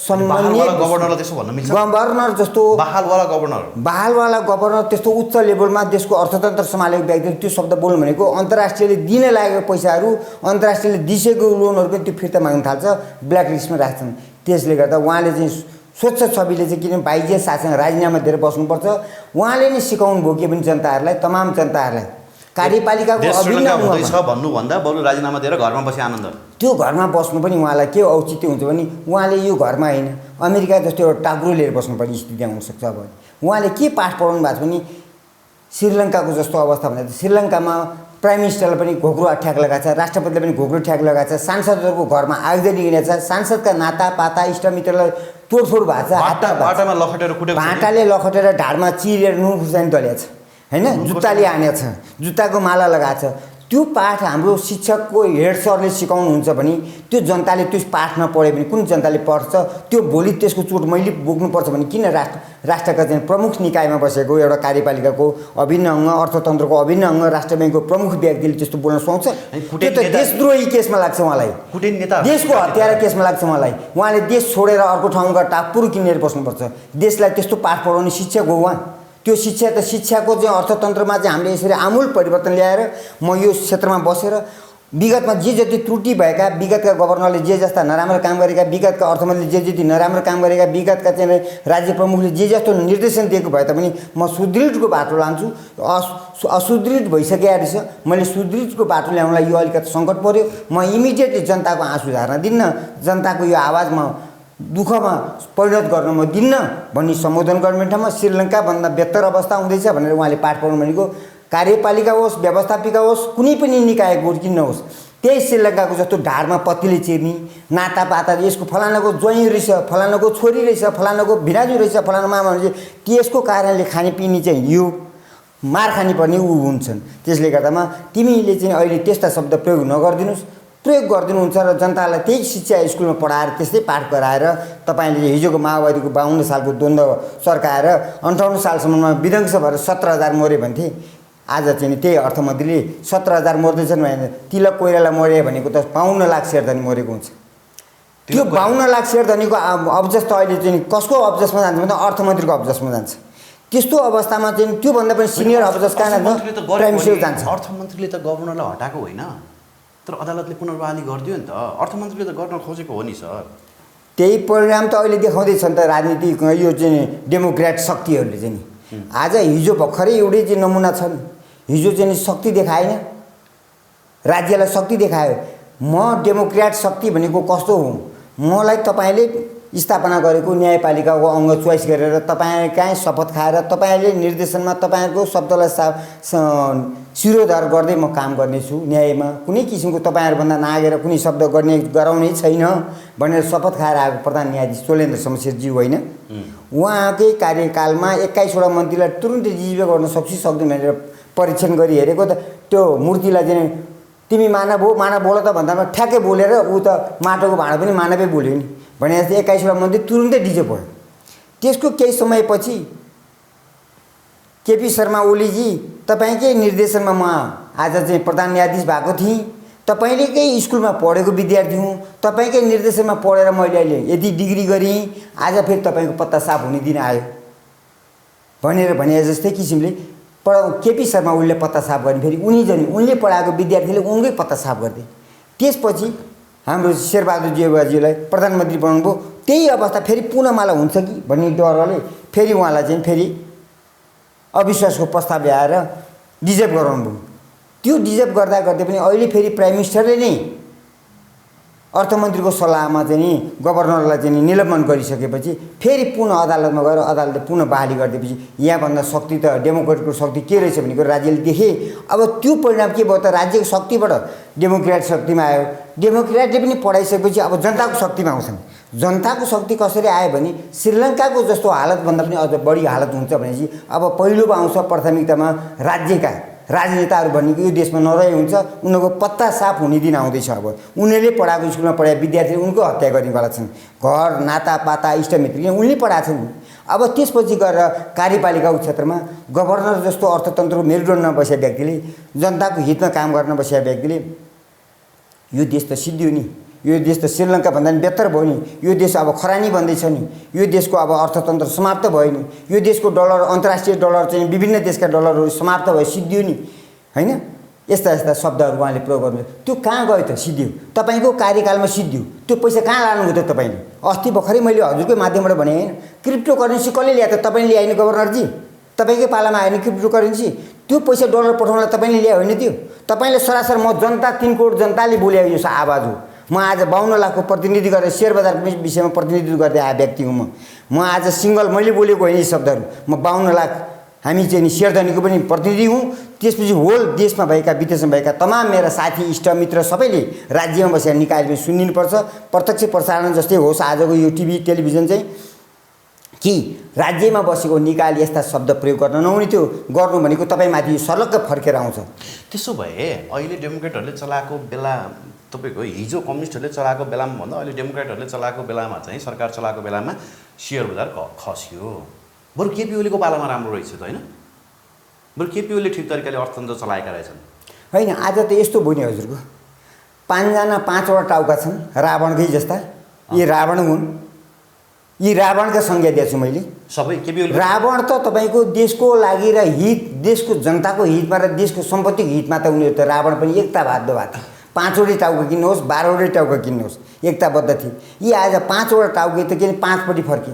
सम्बन्धित गभर्नरले त्यसो भन्न मिल्छ गभर्नर जस्तो बहालवाला गभर्नर त्यस्तो उच्च लेभलमा देशको अर्थतन्त्र सम्हालेको व्यक्तिले त्यो शब्द बोल्नु भनेको अन्तर्राष्ट्रियले दिन लागेको पैसाहरू अन्तर्राष्ट्रियले दिसेको लोनहरू पनि त्यो फिर्ता माग्न थाल्छ ब्ल्याक लिस्टमा राख्छन् त्यसले गर्दा उहाँले चाहिँ स्वच्छ छविले चाहिँ किन बाइजे शासन राजीनामा दिएर बस्नुपर्छ उहाँले नै सिकाउनु भयो के पनि जनताहरूलाई तमाम जनताहरूलाई कार्यपालिकाको अभिन्न हुँदैछ भन्नुभन्दा बरु राजीनामा दिएर घरमा बसी आनन्द त्यो घरमा बस्नु पनि उहाँलाई के औचित्य हुन्छ भने उहाँले यो घरमा हैन अमेरिका जस्तो एउटा टाग्रो लिएर बस्नुपर्ने स्थिति आउन सक्छ अब उहाँले के पाठ पढाउनु भएको छ भने श्रीलङ्काको जस्तो अवस्था भन्दा श्रीलङ्कामा प्राइम मिनिस्टरलाई पनि घोक्रो ठ्याक लगाएको छ, राष्ट्रपतिले पनि घोक्रो ठ्याक लगाएको छ, सांसदहरूको घरमा आगजनी गिनेको छ, सांसदका नातापाता इष्टमित्रलाई तोडफोड भएको छ, बाटामा लखटेर कुटेको छ, भाटाले लखटेर ढाडमा चिरेर नुन खुर्सानी दलिएको छ हैन, जुत्ताले हानेको छ, जुत्ताको माला लगाएको छ। त्यो पाठ हाम्रो शिक्षकको हेड सरले सिकाउनुहुन्छ भने त्यो जनताले त्यो पाठ नपढ्यो भने कुन जनताले पढ्छ? त्यो भोलि त्यसको चोट मैले बोक्नुपर्छ भने किन राष्ट्रका चाहिँ प्रमुख निकायमा बसेको एउटा कार्यपालिकाको अभिन्न अङ्ग, अर्थतन्त्रको अभिन्न अङ्ग, राष्ट्र ब्याङ्कको प्रमुख व्यक्तिले त्यस्तो बोल्न सुहाउँछ? त्यो त देशद्रोही केसमा लाग्छ उहाँलाई, देशको हत्यारा केसमा लाग्छ उहाँलाई। उहाँले देश छोडेर अर्को ठाउँमा टापुर किनेर बस्नुपर्छ। देशलाई त्यस्तो पाठ पढाउने शिक्षक हो उहाँ। त्यो शिक्षा त शिक्षाको चाहिँ अर्थतन्त्रमा चाहिँ हामीले यसरी आमूल परिवर्तन ल्याएर म यो क्षेत्रमा बसेर विगतमा जे जति त्रुटि भएका, विगतका गभर्नरले जे जस्ता नराम्रो काम गरेका, विगतका अर्थमन्त्रीले जे जति नराम्रो काम गरेका, विगतका चाहिँ राज्य प्रमुखले जे जस्तो निर्देशन दिएको भए तापनि म सुदृढको बाटो लान्छु। असुदृढ भइसकेको रहेछ, मैले सुदृढको बाटो ल्याउनलाई यो अलिकति सङ्कट पर्यो। म इमिडिएटली जनताको आँसु झार्न दिन्न, जनताको यो आवाजमा दुःखमा परिणत गर्न म दिन्न भन्ने सम्बोधन गर्ने ठाउँमा श्रीलङ्काभन्दा बेहतर अवस्था हुँदैछ भनेर उहाँले पाठ पढ्नु भनेको कार्यपालिका होस्, व्यवस्थापिका होस्, कुनै पनि निकायको किन नहोस्, त्यही श्रीलङ्काको जस्तो ढाडमा पत्तीले चिर्ने, नातापाता यसको फलानाको ज्वाइँ रहेछ, फलानाको छोरी रहेछ, फलानाको भिराजु रहेछ, फलाना मामा रहेछ, त्यसको कारणले खानेपिने चाहिँ यो मार खानुपर्ने ऊ हुन्छन्। त्यसले गर्दामा तिमीले चाहिँ अहिले त्यस्ता शब्द प्रयोग नगरिदिनुहोस्, प्रयोग गरिदिनुहुन्छ र जनतालाई त्यही शिक्षा स्कुलमा पढाएर त्यस्तै पाठ गराएर तपाईँले हिजोको माओवादीको 52 सालको द्वन्द्व सर्काएर 58 सालसम्ममा विध्वंस भएर 17,000 मरे भन्थे। आज चाहिँ त्यही अर्थमन्त्रीले 17,000 मर्दैछन् भने तिलक कोइराला मरे भनेको त 52 लाख शेरधनी मरेको हुन्छ। त्यो 52 लाख शेरधनीको अब्जस त अहिले चाहिँ कसको अब्जसमा जान्छ भन्दा अर्थमन्त्रीको अब्जसमा जान्छ। त्यस्तो अवस्थामा चाहिँ त्योभन्दा पनि सिनियर अब्जस कहाँ जान्छ? प्राइम मिनिस्टर जान्छ। अर्थमन्त्रीले त गभर्नरलाई हटाएको होइन, तर अदालतले पुनर्बहाली गरिदियो नि त। अर्थमन्त्रीले त गर्न खोजेको हो नि सर। त्यही परिणाम त अहिले देखाउँदैछन् त राजनीतिक यो चाहिँ डेमोक्रेट शक्तिहरूले चाहिँ नि। आज हिजो भर्खरै एउटै चाहिँ नमुना छ नि, हिजो चाहिँ शक्ति देखाएन, राज्यलाई शक्ति देखायो। म डेमोक्रेट शक्ति भनेको कस्तो हो? मलाई तपाईँले स्थापना गरेको न्यायपालिकाको अङ्ग चोइस गरेर तपाईँ कहीँ शपथ खाएर तपाईँले निर्देशनमा तपाईँहरूको शब्दलाई शिरोधार गर्दै म काम गर्नेछु। न्यायमा कुनै किसिमको तपाईँहरूभन्दा नागेर कुनै शब्द गराउने छैन भनेर शपथ खाएर आएको प्रधान न्यायाधीश चोलेन्द्र शमशेरज्यू होइन, उहाँकै कार्यकालमा 21वटा मन्त्रीलाई तुरुन्तै जिजिबे गर्न सक्छु सक्दैन भनेर परीक्षण गरी हेरेको त त्यो मूर्तिलाई चाहिँ तिमी मानव हो, मानव बोल त भन्दामा ठ्याक्कै बोलेर ऊ त माटोको भाँडा पनि मानवै बोल्यो नि भने जस्तै 21वटा मन्त्री तुरुन्तै डिजे भयो। त्यसको केही समयपछि केपी शर्मा ओलीजी तपाईँकै निर्देशनमा म आज चाहिँ प्रधान न्यायाधीश भएको थिएँ, तपाईँलेकै स्कुलमा पढेको विद्यार्थी हुँ, तपाईँकै निर्देशनमा पढेर मैले अहिले यति डिग्री गरेँ, आज फेरि तपाईँको पत्ता साफ हुने दिन आयो भनेर भने जस्तै किसिमले केपी शर्मा ओलीले पत्ता साफ गर्ने, फेरि उनले पढाएको विद्यार्थीले उनकै पत्ता साफ गर्थे। त्यसपछि हाम्रो शेरबहादुर देउवाजीलाई प्रधानमन्त्री बनाउनुभयो। त्यही अवस्था फेरि पुनः माला हुन्छ कि भन्ने डरले फेरि उहाँलाई चाहिँ फेरि अविश्वासको प्रस्ताव ल्याएर डिजर्भ गराउनु भयो। त्यो डिजर्भ गर्दा गर्दै पनि अहिले फेरि प्राइम मिनिस्टरले नै अर्थमन्त्रीको सल्लाहमा चाहिँ नि गभर्नरलाई चाहिँ निलम्बन गरिसकेपछि फेरि पुनः अदालतमा गएर अदालतले पुनः बहाली गरिदिएपछि यहाँभन्दा शक्ति त डेमोक्रेटको शक्ति के रहेछ भनेको राज्यले देखे। अब त्यो परिणाम के भयो त? राज्यको शक्तिबाट डेमोक्रेट शक्तिमा आयो। डेमोक्रेटले पनि पढाइसकेपछि अब जनताको शक्तिमा आउँछन्। जनताको शक्ति कसरी आयो भने श्रीलङ्काको जस्तो हालतभन्दा पनि अझ बढी हालत हुन्छ भनेपछि अब पहिलोमा आउँछ प्राथमिकतामा राज्यका राजनेताहरू भनेको यो देशमा नरहे हुन्छ, उनीहरूको पत्ता साफ हुने दिन आउँदैछ। अब उनीहरूले पढाएको स्कुलमा पढाएको विद्यार्थीले उनको हत्या गर्नेवाला छन्, घर नातापाता इष्टमित्र उनले पढाएको छन्। अब त्यसपछि गएर कार्यपालिकाको क्षेत्रमा गभर्नर जस्तो अर्थतन्त्रको मेरुदण्डमा बसेका व्यक्तिले, जनताको हितमा काम गर्न बसेका व्यक्तिले यो देश त सिद्धियो नि, यो देश त श्रीलङ्काभन्दा पनि बेहतर भयो नि, यो देश अब खरानी बन्दैछ नि, यो देशको अब अर्थतन्त्र समाप्त भयो नि, यो देशको डलर अन्तर्राष्ट्रिय डलर चाहिँ विभिन्न देशका डलरहरू समाप्त भयो, सिद्धियो नि होइन। यस्ता यस्ता शब्दहरू उहाँले प्रयोग गर्नु। त्यो कहाँ गयो त? सिद्धियो, तपाईँको कार्यकालमा सिद्धियो। त्यो पैसा कहाँ लानुभयो त तपाईँले? अस्ति भर्खरै मैले हजुरकै माध्यमबाट भने होइन, क्रिप्टो करेन्सी कसले ल्यायो त? तपाईँले ल्याएन गभर्नरजी, तपाईँकै पालामा आएन क्रिप्टो करेन्सी। त्यो पैसा डलर पठाउनलाई तपाईँले ल्यायो होइन? त्यो तपाईँले सरासर म जनता 3 करोड जनताले बोलेको यो आवाज हो। म आज 52 लाखको प्रतिनिधि गरेर सेयर बजारको विषयमा प्रतिनिधित्व गर्दै आए व्यक्ति हुँ। म आज सिङ्गल मैले बोलेको होइन यी शब्दहरू। म 52 लाख हामी चाहिँ नि शेरधनीको पनि प्रतिनिधि हौँ। त्यसपछि होल देशमा भएका विदेशमा भएका तमाम मेरा साथी इष्टमित्र सबैले राज्यमा बसेर निकाय पनि सुनिनुपर्छ। प्रत्यक्ष प्रसारण जस्तै होस् आजको यो टिभी टेलिभिजन चाहिँ कि राज्यमा बसेको निकायले यस्ता शब्द प्रयोग गर्न नहुने थियो। गर्नु भनेको तपाईँमाथि सर्लक्क फर्केर आउँछ। त्यसो भए अहिले डेमोक्रेटहरूले चलाएको बेला तपाईँको हिजो कम्युनिस्टहरूले चलाएको बेलामा भन्दा अहिले डेमोक्रेटहरूले चलाएको बेलामा चाहिँ सरकार चलाएको बेलामा सेयर बजार खस्यो। बरु केपी ओलीको पालामा राम्रो रहेछ त होइन? बरु केपी ओलीले ठिक तरिकाले अर्थतन्त्र चलाएका रहेछन् होइन। आज त यस्तो भयो नि हजुरको 5 जना 5वटा टाउका छन् रावणकै जस्ता। यी रावण हुन्। यी रावणका संज्ञा दिएको छु मैले। सबै केपी ओली रावण त तपाईँको देशको लागि र हित देशको जनताको हितमा र देशको सम्पत्तिको हितमा त उनीहरू त रावण पनि एकताबद्ध भएको थियो। 5वटै टाउका किन्नुहोस् 12वटै टाउका किन्नुहोस् एकताबद्ध थिए। यी आज 5वटा टाउके त किन 5पट्टि फर्के।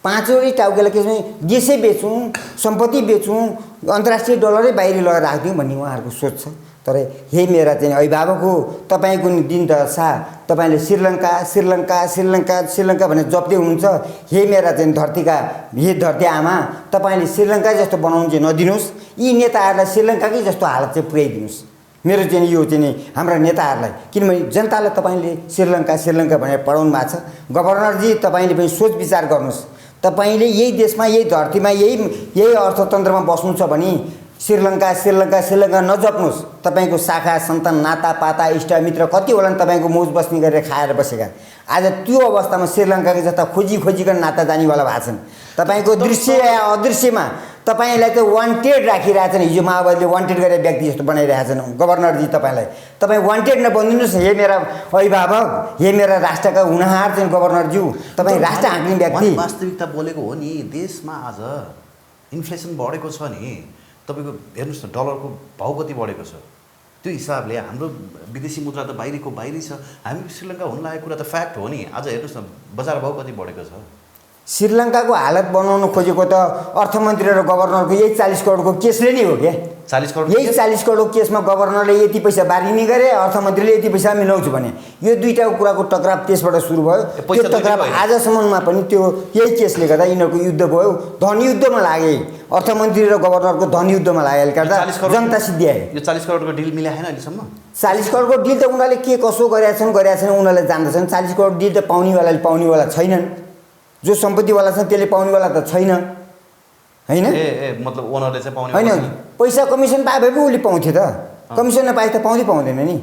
5वटै टाउकेलाई के देशै बेचौँ सम्पत्ति बेचौँ अन्तर्राष्ट्रिय डलरै बाहिर लगेर राखिदिउँ भन्ने उहाँहरूको सोच छ। तर हे मेरा चाहिँ अभिभावक हो तपाईँको दिन दशा तपाईँले श्रीलङ्का श्रीलङ्का श्रीलङ्का श्रीलङ्का भनेर जप्दै हुनुहुन्छ। हे मेरा चाहिँ धरतीका हे धरती आमा तपाईँले श्रीलङ्का जस्तो बनाउनु चाहिँ नदिनुहोस्। यी नेताहरूलाई श्रीलङ्काकै जस्तो हालत चाहिँ पुर्याइदिनुहोस्। मेरो चाहिँ यो चाहिँ हाम्रा नेताहरूलाई किनभने जनतालाई तपाईँले श्रीलङ्का श्रीलङ्का भनेर पढाउनु भएको छ। गभर्नरजी तपाईँले पनि सोच विचार गर्नुहोस्। तपाईँले यही देशमा यही धरतीमा यही अर्थतन्त्रमा बस्नु छ भने श्रीलङ्का श्रीलङ्का श्रीलङ्का नजप्नुहोस्। तपाईँको शाखा सन्तान नाता पाता इष्टमित्र कति होला नि तपाईँको मौज बस्ने गरेर खाएर बसेका। आज त्यो अवस्थामा श्रीलङ्काको जस्ता खोजिकन नाता जानेवाला भएको छन्। तपाईँको दृश्य या अदृश्यमा तपाईँलाई त वान्टेड राखिरहेछन्। हिजो माओवादीले वान्टेड गरेर व्यक्ति जस्तो बनाइरहेछन् गभर्नरजी तपाईँलाई। तपाईँ वान्टेड नबनिदिनुहोस्। हे मेरा अभिभावक हे मेरा राष्ट्रका हुनहार चाहिँ गभर्नरज्यू तपाईँ राष्ट्र हाँक्ने व्यक्ति। वास्तविकता बोलेको हो नि। देशमा आज इन्फ्लेसन बढेको छ नि। तपाईँको हेर्नुहोस् न डलरको भाउ कति बढेको छ। त्यो हिसाबले हाम्रो विदेशी मुद्रा त बाहिरी छ। हामी श्रीलङ्का हुन लागेको कुरा त फ्याक्ट हो नि। आज हेर्नुहोस् न बजार भाउ कति बढेको छ। श्रीलङ्काको हालत बनाउनु खोजेको त अर्थमन्त्री र गभर्नरको यही 40 करोडको केसले नै हो क्या। 40 करोड यही 40 करोडको केसमा गभर्नरले यति पैसा बारिने गरे अर्थमन्त्रीले यति पैसा मिलाउँछु भने यो दुईटाको कुराको टकराव त्यसबाट सुरु भयो। त्यो टकराव आजसम्ममा पनि त्यो यही केसले गर्दा यिनीहरूको युद्ध भयो। धनयुद्धमा लागे अर्थमन्त्री र गभर्नरको धनयुद्धमा लागेले गर्दा जनता सिद्धिआयो। यो 40 करोडको डिल मिलाएन अहिलेसम्म। 40 करोडको डिल त उनीहरूले के कसो गरेका छन् उनीहरूले जान्दछन्। 40 करोड डिल त पाउनेवालाले पाउनेवाला छैनन्। जो सम्पत्तिवाला छ त्यसले पाउनेवाला त छैन होइन। मतलब ओनरले चाहिँ पाउने होइन। पैसा कमिसन पाए भए पो उसले पाउँथ्यो त। कमिसन नपाए त पाउँदैन नि।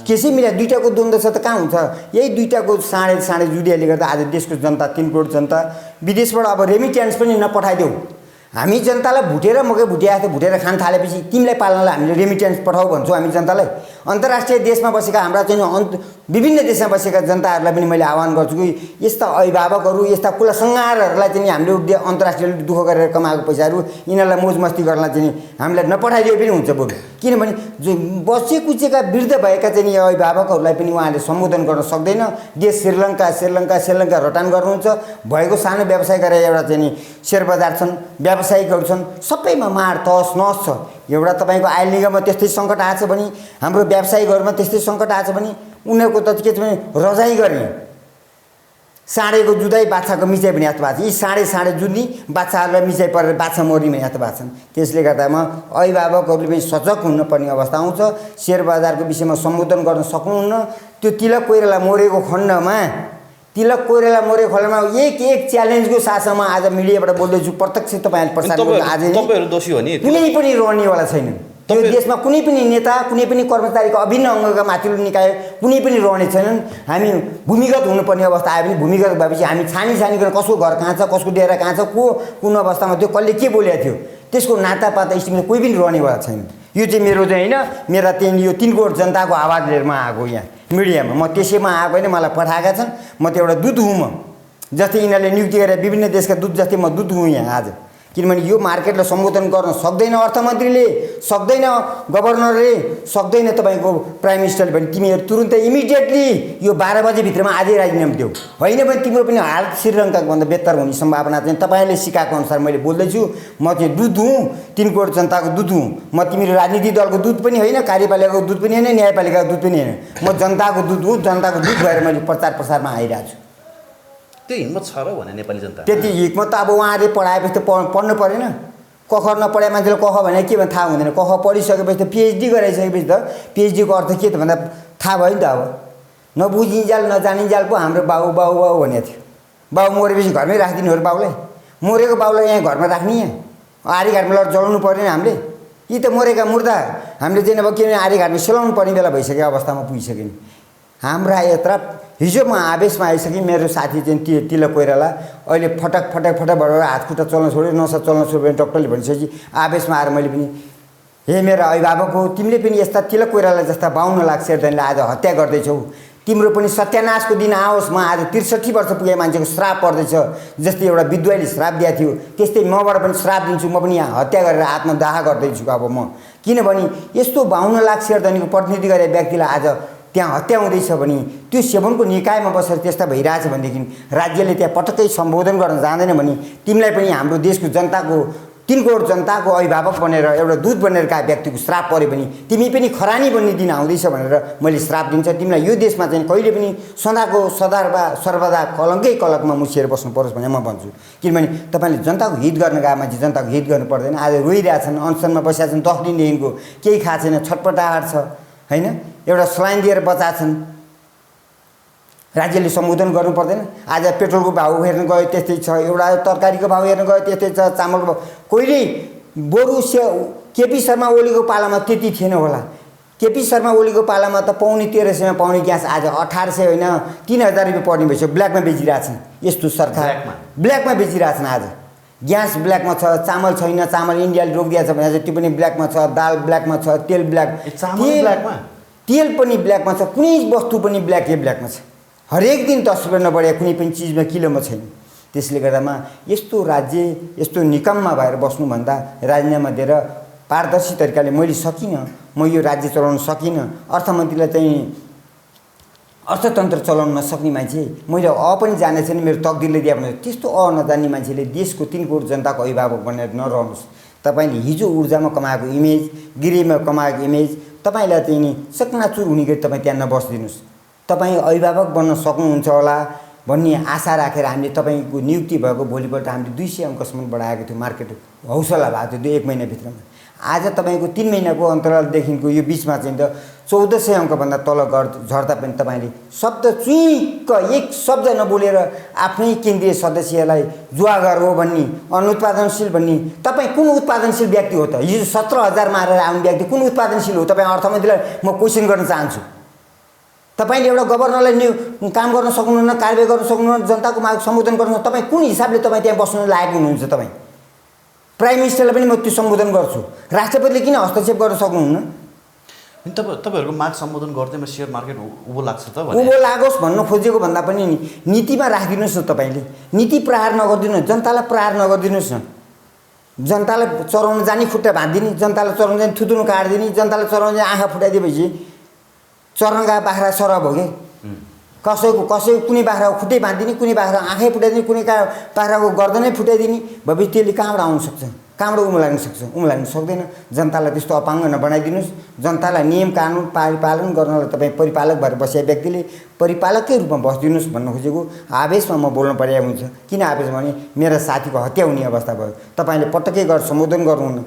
केसै मिला दुईटाको द्वन्द्व छ त कहाँ हुन्छ। यही दुईटाको साँडे जुडियाले गर्दा आज देशको जनता 3 करोड जनता विदेशबाट अब रेमिट्यान्स पनि नपठाइदेऊ। हामी जनतालाई भुटेर मकै भुटिया भुटेर खान थालेपछि तिमीलाई पाल्नलाई हामीले रेमिट्यान्स पठाऊ भन्छौँ हामी जनतालाई। अन्तर्राष्ट्रिय देशमा बसेका हाम्रा चाहिँ विभिन्न देशमा बसेका जनताहरूलाई पनि मैले आह्वान गर्छु कि यस्ता अभिभावकहरू यस्ता कुलसंहारहरूलाई चाहिँ हामीले अन्तर्राष्ट्रियले दुःख गरेर कमाएको पैसाहरू यिनीहरूलाई मोज मस्ती गर्नलाई चाहिँ हामीलाई नपठाइदिए पनि हुन्छ बरु। किनभने जो बसे कुचेका वृद्ध भएका चाहिँ अभिभावकहरूलाई पनि उहाँले सम्बोधन गर्न सक्दैन। देश श्रीलङ्का श्रीलङ्का श्रीलङ्का रटान गर्नुहुन्छ। भएको सानो व्यवसाय गरेर एउटा चाहिँ सेयर बजार छन् व्यावसायिकहरू छन् सबैमा मार तस नस छ। एउटा तपाईँको आयल निगममा त्यस्तै सङ्कट आएछ भने हाम्रो व्यावसायिकहरूमा त्यस्तै सङ्कट आएछ भने उनीहरूको त के छ भने रजाइ गर्ने साँडेको जुदाइ बाछाको मिचाइ पनि याद भएको छ। यी साँडे जुद्ने बाछाहरूलाई मिचाइ परेर बाछा मर्ने पनि याद भएको छन्। त्यसले गर्दामा अभिभावकहरूले पनि सजग हुनुपर्ने अवस्था आउँछ। सेयर बजारको विषयमा सम्बोधन गर्न सक्नुहुन्न। त्यो तिलक कोइराला मरेको खण्डमा एक च्यालेन्जको साथमा आज मिडियाबाट बोल्दैछु प्रत्यक्ष तपाईँहरूले प्रसार गर्नु। आज कुनै पनि रहनेवाला छैन यो देशमा। कुनै पनि नेता कुनै पनि कर्मचारीको अभिन्न अङ्गका माथिल्लो निकाय कुनै पनि रहने छैनन्। हामी भूमिगत हुनुपर्ने अवस्था आयो भने भूमिगत भएपछि हामी छानी गरेर कसको घर कहाँ छ कसको डेरा कहाँ छ कुन अवस्थामा थियो कसले के बोलेको थियो त्यसको नातापाता स्थितिमा कोही पनि रहनेवाला छैन। यो चाहिँ मेरो चाहिँ होइन मेरा यो 3 करोड जनताको आवाज लिएर म आएको यहाँ मिडियामा। म त्यसैमा आएको होइन मलाई पठाएका छन्। म त एउटा दूत हुँ। म जस्तै यिनीहरूले नियुक्ति गरेर विभिन्न देशका दूत जस्तै म दूत हुँ यहाँ आज। किनभने यो मार्केटलाई सम्बोधन गर्न सक्दैन अर्थमन्त्रीले सक्दैन गभर्नरले सक्दैन तपाईँको प्राइम मिनिस्टरले भने तिमीहरू तुरुन्तै इमिडिएटली यो 12 बजेभित्रमा आजै राजीनामा देऊ। होइन भने तिम्रो पनि हालत श्रीलङ्काको भन्दा बेहतर हुने सम्भावना चाहिँ तपाईँले सिकाएको अनुसार मैले बोल्दैछु। म चाहिँ दूत हुँ 3 करोड जनताको दूत हुँ। म तिमीहरू राजनीतिक दलको दूत पनि होइन कार्यपालिकाको दूत पनि होइन न्यायपालिकाको दूत पनि होइन। म जनताको दूत हुँ। जनताको दूत भएर मैले प्रचार प्रसारमा आइरहेको छु। त्यो हिम्मत छ र भने नेपाली जनता त्यति हिम्मत त अब उहाँले पढाएपछि त पढ्नु परेन। कख नपढे मान्छेले कख भने के भने थाहा हुँदैन। कख पढिसकेपछि त पिएचडी गराइसकेपछि त पिएचडीको अर्थ के त भन्दा थाहा भयो नि त। अब नबुझिन्जाल नजानिन्जाल पो हाम्रो बाउ बाउ बाउ भनेको थियो। बाउ मरेपछि घरमै राखिदिनु हो बाउलाई। मरेको बाउलाई यहाँ घरमा राख्ने, यहाँ आरीघाटमा लगेर जलाउनु पऱ्यो नि हामीले। यी त मरेका मुर्दा हामीले चाहिँ अब के भने आरीघाटमा सेलाउनु पर्ने बेला भइसक्यो, अवस्थामा पुगिसक्यो नि हाम्रा यत्र। हिजो म आवेशमा आइसकेँ, मेरो साथी चाहिँ तिलक कोइराला अहिले फटक फटक फटक भएर हात खुट्टा चल्न छोड्यो, नसा चल्न छोड्यो भने डक्टरले भनिसकेपछि आवेशमा आएर मैले पनि हे मेरो अभिभावक हो, तिमीले पनि यस्ता तिलक कोइराला जस्ता 52 लाख शेरधनीले आज हत्या गर्दैछौ, तिम्रो पनि सत्यानाशको दिन आओस्। म आज 63 वर्ष पुगे मान्छेको श्राप पर्दैछ, जस्तै एउटा विद्वानले श्राप दिएको थियो त्यस्तै मबाट पनि श्राप दिन्छु। म पनि यहाँ हत्या गरेर आत्मदाह गर्दैछु अब म। किनभने यस्तो 52 लाख शेरधनीको प्रतिनिधि गरेर व्यक्तिलाई आज त्यहाँ हत्या हुँदैछ भने त्यो सेवनको निकायमा बसेर त्यस्ता भइरहेछ भनेदेखि राज्यले त्यहाँ पटक्कै सम्बोधन गर्न जाँदैन भने तिमीलाई पनि हाम्रो देशको जनताको 3 करोड जनताको अभिभावक बनेर एउटा दूत बनेर का व्यक्तिको श्राप पऱ्यो भने तिमी पनि खरानी बन्ने दिन आउँदैछ भनेर मैले श्राप दिन्छ। तिमीलाई यो देशमा चाहिँ कहिले पनि सदाको सर्वदा कलङ्कै कलङ्कमा मुछिएर बस्नु परोस् भनेर म भन्छु। किनभने तपाईँले जनताको हित गर्न गए मान्छे जनताको हित गर्नु पर्दैन। आज रोइरहेछन्, अनसनमा बसेका छन्, 10 दिनदेखिको केही खाएको छैन, छटपटाहट छ होइन, एउटा स्लाइन दिएर बचाछन्। राज्यले सम्बोधन गर्नु पर्दैन। आज पेट्रोलको भाउ हेर्न गयो त्यस्तै छ, एउटा तरकारीको भाउ हेर्न गयो त्यस्तै छ, चामलको भाउ कहिले बरु केपी शर्मा ओलीको पालामा त्यति थिएन होला। केपी शर्मा ओलीको पालामा त पाउने 1300मा पाउने ग्यास आज 1800 होइन 3000 रुपियाँ पर्ने भइसक्यो। ब्ल्याकमा बेचिरहेछन्, यस्तो सरकार ब्ल्याकमा बेचिरहेछन्। आज ग्यास ब्ल्याकमा छ, चामल छैन, चामल इन्डियाले रोकिदिएको छ भने आज त्यो पनि ब्ल्याकमा छ, दाल ब्ल्याकमा छ, तेल तेल पनि ब्ल्याकमा छ, कुनै वस्तु पनि ब्ल्याकमा छ। हरेक दिन 10 रुपियाँ नबढे कुनै पनि चिजमा किलोमा छैन। त्यसले गर्दामा यस्तो राज्य यस्तो निकममा भएर बस्नुभन्दा राजीनामा दिएर पारदर्शी तरिकाले मैले सकिनँ, म यो राज्य चलाउन सकिनँ, अर्थमन्त्रीलाई चाहिँ अर्थतन्त्र चलाउन नसक्ने मान्छे मैले पनि जाने छैन, मेरो तकदिरले दिए भने त्यस्तो नजान्ने मान्छेले देशको 3 करोड जनताको अभिभावक बनेर नरहनुहोस्। तपाईँले हिजो ऊर्जामा कमाएको इमेज, गृहमा कमाएको इमेज तपाईँलाई चाहिँ नि चकनाचुर हुने गरी तपाईँ त्यहाँ नबस्दिनुहोस्। तपाईँ अभिभावक बन्न सक्नुहुन्छ होला भन्ने आशा राखेर हामीले तपाईँको नियुक्ति भएको भोलिपल्ट हामीले 200 अङ्कसम्म बढाएको थियो। मार्केट हौसला भएको थियो 1 महिनाभित्रमा। आज तपाईँको 3 महिनाको अन्तरालदेखिको यो बिचमा चाहिँ त 1400 अङ्कभन्दा तल झर्दा पनि तपाईँले शब्द चुइक्क एक शब्द नबोलेर आफ्नै केन्द्रीय सदस्यलाई जुवागर हो भन्ने, अनुत्पादनशील भन्ने। तपाईँ कुन उत्पादनशील व्यक्ति हो त? हिजो 17,000 मारेर आउने व्यक्ति कुन उत्पादनशील हो? तपाईँ अर्थमन्त्रीलाई म क्वेसन गर्न चाहन्छु। तपाईँले एउटा गभर्नरलाई काम गर्न सक्नुहुन्न, कारबाही गर्न सक्नुहुन्न, जनताको माग सम्बोधन गर्नु, तपाईँ कुन हिसाबले तपाईँ त्यहाँ बस्न लायक हुनुहुन्छ? तपाईँ प्राइम मिनिस्टरलाई पनि म त्यो सम्बोधन गर्छु, राष्ट्रपतिले किन हस्तक्षेप गर्न सक्नुहुन्न? तपाईँहरूको माग सम्बोधन गर्दैमा सेयर मार्केट उँभो लाग्छ त? उँभो लागोस् भन्न खोजेको भन्दा पनि नि नीतिमा राखिदिनुहोस् न। तपाईँले नीति प्रहार नगरिदिनुहोस्, जनतालाई प्रहार नगरिदिनुहोस् न। जनतालाई चराउन जाने खुट्टा भाँदिने, जनतालाई चराउन जाने थुतुनु काटिदिने, जनतालाई चराउन जाने आँखा फुटाइदिएपछि चरण गए बाख्रा सरब हो कि कसैको कुनै बाख्राको खुट्टै भाँदिने, कुनै बाख्रा आँखै फुटाइदिने, कुनै बाख्राको गर्दनै फुटाइदिने भएपछि त्यसले कहाँबाट आउन सक्छ? कहाँबाट उम्लाग्न सक्छ? उम्लाग्न सक्दैन। जनतालाई त्यस्तो अपाङ्ग नबनाइदिनुहोस्। जनतालाई नियम कानुन पालन गर्नलाई तपाईँ परिपालक भएर बसेका व्यक्तिले परिपालककै रूपमा बसिदिनुहोस् भन्न खोजेको। आवेशमा म बोल्नु परेको हुन्छ। किन आवेश भने मेरो साथीको हत्या हुने अवस्था भयो। तपाईँले पटक्कै गरेर सम्बोधन गर्नुहुन्न।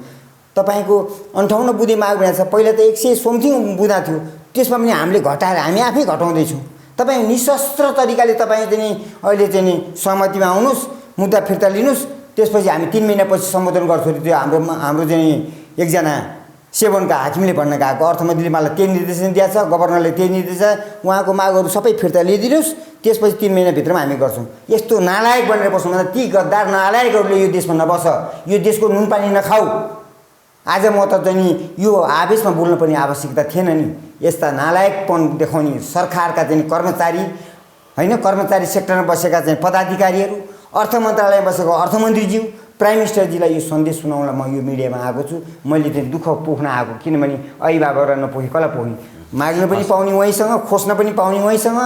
तपाईँको 58 बुँदे माग भनेको छ, पहिला त 100 समथिङ बुँदा थियो, त्यसमा पनि हामीले घटाएर हामी आफै घटाउँदैछौँ। तपाईँ निशस्त्र तरिकाले तपाईँ चाहिँ अहिले चाहिँ सहमतिमा आउनुहोस्, मुद्दा फिर्ता लिनुहोस्, त्यसपछि हामी 3 महिनापछि सम्बोधन गर्छौँ। त्यो हाम्रो चाहिँ एकजना सेवनका हाकिमले भन्न गएको, अर्थमन्त्रीले मलाई त्यही निर्देशन दिएको छ, गभर्नरले त्यही निर्देश, उहाँको मागहरू सबै फिर्ता लिइदिनुहोस्, त्यसपछि 3 महिनाभित्रमा हामी गर्छौँ। यस्तो नालायक बनेर बस्नु भन्दा ती गद्दार नालायकहरूले यो देशमा नबस, यो देशको नुन पानी नखाऊ। आज म त चाहिँ यो आवेशमा बोल्नुपर्ने आवश्यकता थिएन नि। यस्ता नालायकपन देखाउने सरकारका चाहिँ कर्मचारी होइन, कर्मचारी सेक्टरमा बसेका चाहिँ पदाधिकारीहरू, अर्थ मन्त्रालयमा बसेको अर्थमन्त्रीज्यू, प्राइम मिनिस्टरजीलाई यो सन्देश सुनाउन म यो मिडियामा आएको छु। मैले चाहिँ दुःख पोख्न आएको, किनभने अभिभावकलाई नपोखी कसलाई पोख्ने? माग्न पनि पाउने उहीँसँग, खोज्न पनि पाउने उहीँसँग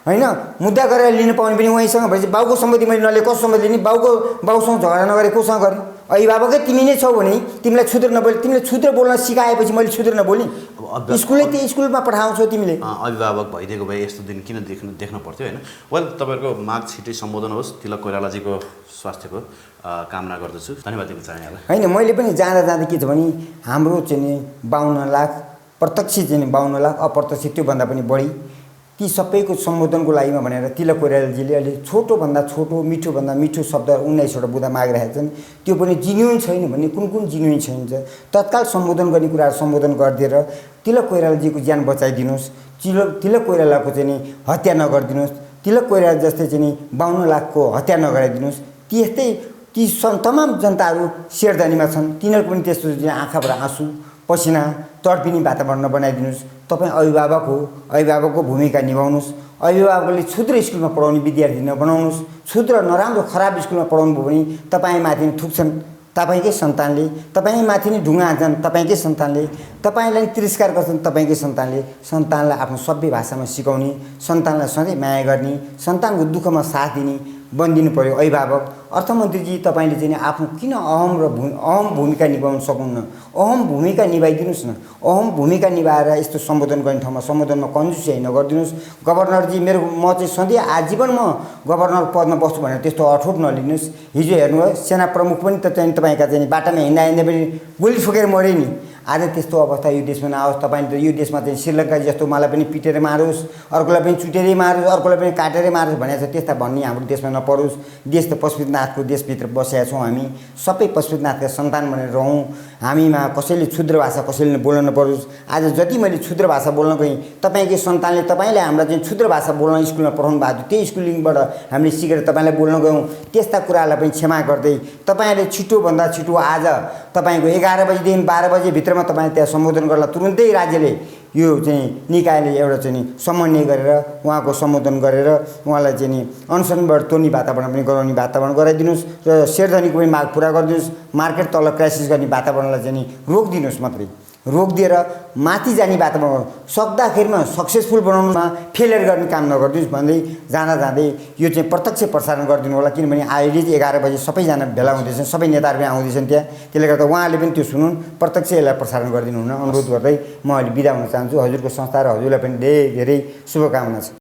होइन, मुद्दा गरेर लिन पाउने पनि उहीँसँग। भनेपछि बाउको सम्पत्ति मैले नलिए कसको सम्पत्ति लिने? बाउसँग झगडा नगरे कोसँग गरेँ? अभिभावकै तिमी नै छौ भने तिमीलाई क्षुद्र नबोले, तिमीले क्षुद्र बोल्न सिकाएपछि मैले क्षुद्र नबोलेँ। अब स्कुलै त्यो स्कुलमा पठाउँछौ तिमीले। अभिभावक भइदिएको भए यस्तो दिन किन देख्न पर्थ्यो होइन। वेल, तपाईँहरूको माग छिटै सम्बोधन होस्। तिलक कोइरालाजीको स्वास्थ्यको कामना गर्दछु। धन्यवाद दिन चाहे यहाँलाई। होइन, मैले पनि जाँदा के छ भने हाम्रो चाहिँ नि 52 लाख प्रत्यक्ष चाहिँ 52 लाख, अप्रत्यक्ष त्योभन्दा पनि बढी, ती सबैको सम्बोधनको लागिमा भनेर तिलक कोइरालाजीले अहिले छोटोभन्दा छोटो मिठोभन्दा मिठो शब्द 19वटा बुँदा मागिरहेका छन्। त्यो पनि जिन्युन छैन भने कुन जिन्युन छैन तत्काल सम्बोधन गर्ने कुराहरू सम्बोधन गरिदिएर तिलक कोइरालाजीको ज्यान बचाइदिनुहोस्। तिलक कोइरालाको चाहिँ नि हत्या नगरिदिनुहोस्। तिलक कोइराला जस्तै चाहिँ नि 52 लाखको हत्या नगराइदिनुहोस्। ती तमाम जनताहरू शेरधनीमा छन्, तिनीहरूको पनि त्यस्तो आँखाबाट आँसु पसिना तडपिने वातावरण बनाइदिनुहोस्। तपाईँ अभिभावक हो, अभिभावकको भूमिका निभाउनुहोस्। अभिभावकले क्षुद्र स्कुलमा पढाउने विद्यार्थी नबनाउनुहोस्। क्षुद्र नराम्रो खराब स्कुलमा पढाउनु भयो भने तपाईँमाथि थुक्छन् तपाईँकै सन्तानले, तपाईँमाथि नै ढुङ्गा हान्छन् तपाईँकै सन्तानले, तपाईँलाई तिरस्कार गर्छन् तपाईँकै सन्तानले। सन्तानलाई आफ्नो सभ्य भाषामा सिकाउने, सन्तानलाई सधैँ माया गर्ने, सन्तानको दुःखमा साथ दिने बनिदिनु पर्यो अभिभावक। अर्थमन्त्रीजी, तपाईँले चाहिँ आफ्नो किन अहम भूमिका निभाउन सक्नुहुन्न? अहम भूमिका निभाइदिनुहोस् न। अहम भूमिका निभाएर यस्तो सम्बोधन गर्ने ठाउँमा सम्बोधनमा कन्जुसियाइ नगरिदिनुहोस्। गभर्नरजी, म चाहिँ सधैँ आजीवन म गभर्नर पदमा बस्छु भनेर त्यस्तो अठोट नलिनुहोस्। हिजो हेर्नुभयो सेना प्रमुख पनि त चाहिँ तपाईँका चाहिँ बाटामा हिँड्दा पनि गोली ठोकेर मरे नि। आज त्यस्तो अवस्था यो देशमा नआओस्। तपाईँले त यो देशमा चाहिँ श्रीलङ्का जस्तो मलाई पनि पिटेर मारोस्, अर्कोलाई पनि चुटेरै मारोस्, अर्कोलाई पनि काटेरै मारोस् भनेको छ, त्यस्ता भन्ने हाम्रो देशमा नपरोस्। देश त पशुपतिनाथको देशभित्र बसेका छौँ हामी, सबै पशुपतिनाथका सन्तान भनेर रहौँ। हामीमा कसैले क्षुद्र भाषा कसैले बोल्न नपरोस्। आज जति मैले क्षुद्र भाषा बोल्न गएँ, तपाईँकै सन्तानले तपाईँले हामीलाई चाहिँ क्षुद्र भाषा बोल्न स्कुलमा पढाउनु भएको थियो, त्यही स्कुलिङबाट हामीले सिकेर तपाईँलाई बोल्न गयौँ। त्यस्ता कुराहरूलाई पनि क्षमा गर्दै तपाईँले छिटोभन्दा छिटो आज तपाईँको 11 बजीदेखि 12 बजेभित्रमा तपाईँले त्यहाँ सम्बोधन गर्दा तुरुन्तै राज्यले यो चाहिँ निकायले एउटा चाहिँ नि समन्वय गरेर उहाँको सम्बोधन गरेर उहाँलाई चाहिँ नि अनसनबाट तोड्ने वातावरण पनि गराउने वातावरण गराइदिनुहोस् र शेरधनीको पनि माग पुरा गरिदिनुहोस्। मार्केट तल क्राइसिस गर्ने वातावरणलाई चाहिँ नि रोकिदिनुहोस्। मात्रै रोकिदिएर माथि जाने वातावरण सक्दाखेरिमा सक्सेसफुल बनाउनुमा फेलियर गर्ने काम नगरिदिनुहोस् भन्दै जाँदै यो चाहिँ प्रत्यक्ष प्रसारण गरिदिनु होला। किनभने अहिले चाहिँ 11 बजे सबैजना भेला हुँदैछन्, सबै नेताहरू पनि आउँदैछन् त्यहाँ। त्यसले गर्दा उहाँले पनि त्यो सुनुन्, प्रत्यक्ष यसलाई प्रसारण गरिदिनु हुन अनुरोध गर्दै म अहिले बिदा हुन चाहन्छु। हजुरको संस्था र हजुरलाई पनि धेरै धेरै शुभकामना छ।